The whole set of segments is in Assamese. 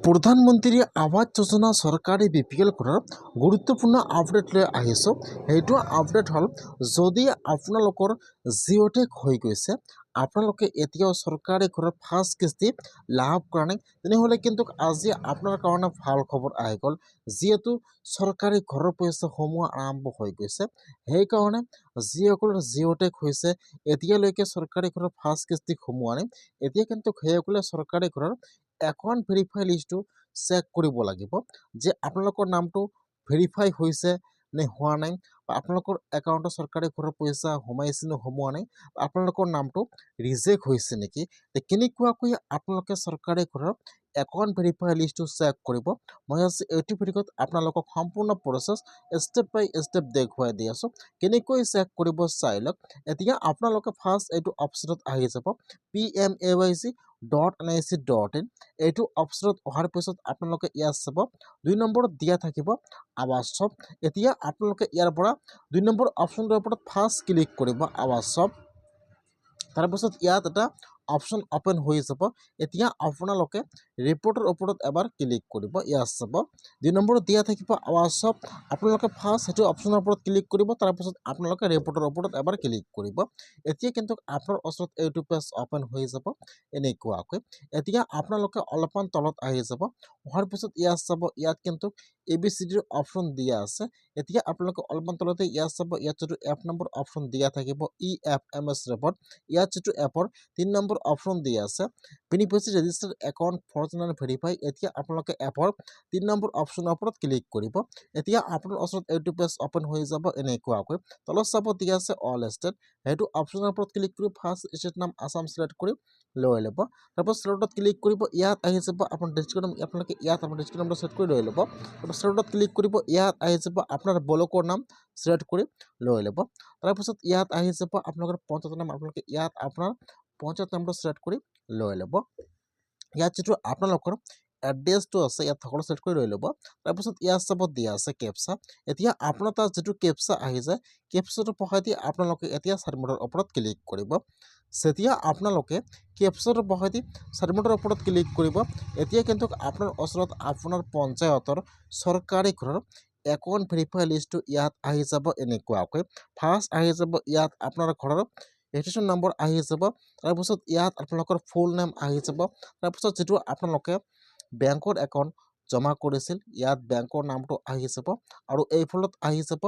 প্ৰধানমন্ত্ৰী আৱাস যোজনা চৰকাৰী BPL কৰাৰ গুৰুত্বপূৰ্ণ আপডেট লৈ আহিছোঁ। সেইটো আপডেট হ'ল, যদি আপোনালোকৰ জিঅ' টেক হৈ গৈছে, আপোনালোকে এতিয়াও চৰকাৰী ঘৰৰ ফাৰ্ষ্ট কিস্তি লাভ কৰা নাই, তেনেহ'লে কিন্তু আজি আপোনাৰ কাৰণে ভাল খবৰ আহি গ'ল। যিহেতু চৰকাৰী ঘৰৰ পইচা সোমোৱা আৰম্ভ হৈ গৈছে, সেইকাৰণে যিসকলৰ জিঅ' টেক হৈছে এতিয়ালৈকে চৰকাৰী ঘৰৰ ফাৰ্ষ্ট কিস্তি সোমোৱা নাই, এতিয়া কিন্তু সেইসকলে চৰকাৰী ঘৰৰ একাউণ্ট ভেৰিফাই লিষ্টটো চেক কৰিব লাগিব যে আপোনালোকৰ নামটো ভেৰিফাই হৈছে নে হোৱা নাই, বা আপোনালোকৰ একাউণ্টত চৰকাৰী ঘৰৰ পইচা সোমাইছে নে সোমোৱা নাই, আপোনালোকৰ নামটো ৰিজেক্ট হৈছে নেকি, কেনেকুৱাকৈ আপোনালোকে চৰকাৰী ঘৰৰ একাউণ্ট ভেৰিফাই লিষ্টটো চেক কৰিব। মই আজি এইটো ভিডিঅ'ত আপোনালোকক সম্পূৰ্ণ প্ৰচেছ ষ্টেপ বাই ষ্টেপ দেখুৱাই দি আছোঁ। কেনেকৈ চেক কৰিব চাই লওক। এতিয়া আপোনালোকে ফাৰ্ষ্ট এইটো অপশ্যনত আহি যাব PMAYG.NIC.in। এইটো অপশ্যনত অহাৰ পিছত আপোনালোকে ইয়াত চাব 2 নম্বৰত দিয়া থাকিব আৱাসব। এতিয়া আপোনালোকে ইয়াৰ পৰা 2 নম্বৰ অপশ্যনটোৰ ওপৰত ফাৰ্ষ্ট ক্লিক কৰিব আৱাসব। তাৰপিছত ইয়াত এটা অপশ্যন অপেন হৈ যাব। এতিয়া আপোনালোকে ৰিপৰ্টৰ ওপৰত এবাৰ ক্লিক কৰিব। ইয়াত চাব 2 নম্বৰত দিয়া থাকিব আৱাসব, আপোনালোকে ফাৰ্ষ্ট সেইটো অপশ্যনৰ ওপৰত ক্লিক কৰিব, তাৰপিছত আপোনালোকে ৰিপৰ্টৰ ওপৰত এবাৰ ক্লিক কৰিব। এতিয়া কিন্তু আপোনাৰ ওচৰত এইটো পেজ অপেন হৈ যাব এনেকুৱাকৈ। এতিয়া আপোনালোকে অলপমান তলত আহি যাব, অহাৰ পিছত ইয়াত চাব, ইয়াত কিন্তু ABCDৰ অপশ্যন দিয়া আছে। এতিয়া আপোনালোকে অলপমান তলতে ইয়াত চাব, ইয়াত যিটো এপ নম্বৰ অপশ্যন দিয়া থাকিব EFMS ৰিপৰ্ট, ইয়াত যিটো এপৰ 3 নম্বৰ অপশ্যন দিয়া আছে beneficiary registered account for general verify. এতিয়া আপোনালোকে এপৰ 3 নম্বৰ অপশ্যনৰ ওপৰত ক্লিক কৰিব। এতিয়া আপোনাৰ ওচৰত এইটো পেজ অপেন হৈ যাব এনেকুৱাকৈ। তলত চাব দিয়া আছে অল ষ্টেট, সেইটো অপশ্যনৰ ওপৰত ক্লিক কৰি ফাৰ্ষ্ট ষ্টেট নাম আছাম চিলেক্ট কৰি লৈ ল'ব। তাৰপিছত চিলেক্টত ক্লিক কৰিব, ইয়াত আহি যাব আপোনাৰ ডিষ্ট্ৰিক্ট নাম, আপোনালোকে ইয়াত আপোনাৰ ডিষ্ট্ৰিক্ট নামটো ছেট কৰি লৈ ল'ব। তাৰপিছত চিলেক্টত ক্লিক কৰিব, ইয়াত আহি যাব আপোনাৰ ব্লকৰ নাম চিলেক্ট কৰি লৈ ল'ব। তাৰপিছত ইয়াত আহি যাব আপোনালোকৰ পঞ্চায়তৰ নাম, আপোনালোকে ইয়াত আপোনাৰ পঞ্চায়ত নামটো চিলেক্ট কৰি লৈ ল'ব। ইয়াত যিটো আপোনালোকৰ এড্ৰেছটো আছে ইয়াত সকলো ছেট কৰি লৈ ল'ব। তাৰপিছত ইয়াত চাব দিয়া আছে কেপচা। এতিয়া আপোনাৰ তাত যিটো কেপচা আহি যায়, কেপচাটো পঢ়াই দি আপোনালোকে এতিয়া ছাবমিটৰ ওপৰত ক্লিক কৰিব। যেতিয়া আপোনালোকে কেপচাটো পঢ়াই দি ছাবমিটৰ ওপৰত ক্লিক কৰিব, এতিয়া কিন্তু আপোনাৰ ওচৰত আপোনাৰ পঞ্চায়তৰ চৰকাৰী ঘৰৰ একাউণ্ট ভেৰিফাই লিষ্টটো ইয়াত আহি যাব এনেকুৱাকৈ। ফাৰ্ষ্ট আহি যাব ইয়াত আপোনাৰ ঘৰৰ ৰেজিষ্ট্ৰেশ্যন নম্বৰ আহি যাব, তাৰপিছত ইয়াত আপোনালোকৰ ফুল নেম আহি যাব, তাৰপিছত যিটো আপোনালোকে বেংকৰ একাউণ্ট জমা কৰিছিল ইয়াত বেংকৰ নামটো আহি যাব, আৰু এইফালত আহি যাব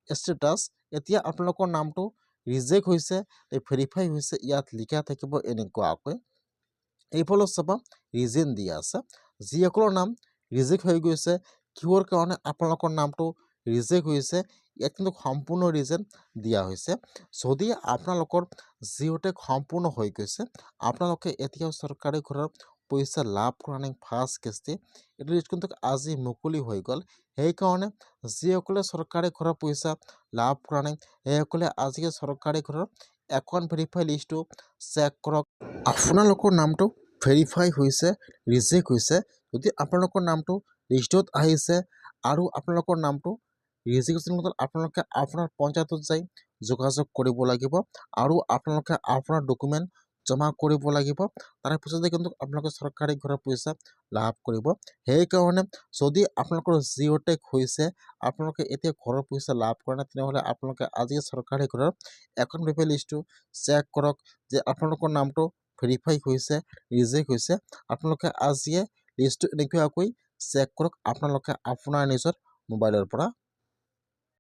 ষ্টেটাছ। এতিয়া আপোনালোকৰ নামটো ৰিজেক্ট হৈছে নে ভেৰিফাই হৈছে ইয়াত লিখা থাকিব এনেকুৱাকৈ। এইফালত চাব ৰিজন দিয়া আছে, যিসকলৰ নাম ৰিজেক্ট হৈ গৈছে, কিহৰ কাৰণে আপোনালোকৰ নামটো ৰিজেক্ট হৈছে ইয়াত কিন্তু সম্পূৰ্ণ ৰিজন দিয়া হৈছে। যদি আপোনালোকৰ জিঅ' টেক সম্পূৰ্ণ হৈ গৈছে, আপোনালোকে এতিয়াও চৰকাৰী ঘৰৰ পইচা লাভ কৰা নাই ফাৰ্ষ্ট কিস্তি, এইটো লিষ্ট কিন্তু আজি মুকলি হৈ গ'ল। সেইকাৰণে যিসকলে চৰকাৰী ঘৰৰ পইচা লাভ কৰা নাই সেইসকলে আজি চৰকাৰী ঘৰৰ একাউণ্ট ভেৰিফাই লিষ্টটো চেক কৰক। আপোনালোকৰ নামটো ভেৰিফাই হৈছে ৰিজেক্ট হৈছে, যদি আপোনালোকৰ নামটো লিষ্টত আহিছে আৰু আপোনালোকৰ নামটো ৰিজেক্ট হৈছে, আপোনালোকে আপোনাৰ পঞ্চায়তত যাই যোগাযোগ কৰিব লাগিব আৰু আপোনালোকে আপোনাৰ ডকুমেণ্ট জমা কৰিব লাগিব। তাৰপিছতে কিন্তু আপোনালোকে চৰকাৰী ঘৰৰ পইচা লাভ কৰিব। সেইকাৰণে যদি আপোনালোকৰ জিঅ' টেক হৈছে, আপোনালোকে এতিয়া ঘৰৰ পইচা লাভ কৰা নাই, তেনেহ'লে আপোনালোকে আজি চৰকাৰী ঘৰৰ একাউণ্ট ভেৰিফাই লিষ্টটো চেক কৰক যে আপোনালোকৰ নামটো ভেৰিফাই হৈছে ৰিজেক্ট হৈছে। আপোনালোকে আজিয়ে লিষ্টটো এনেকুৱাকৈ চেক কৰক আপোনালোকে আপোনাৰ নিজৰ মোবাইলৰ পৰা।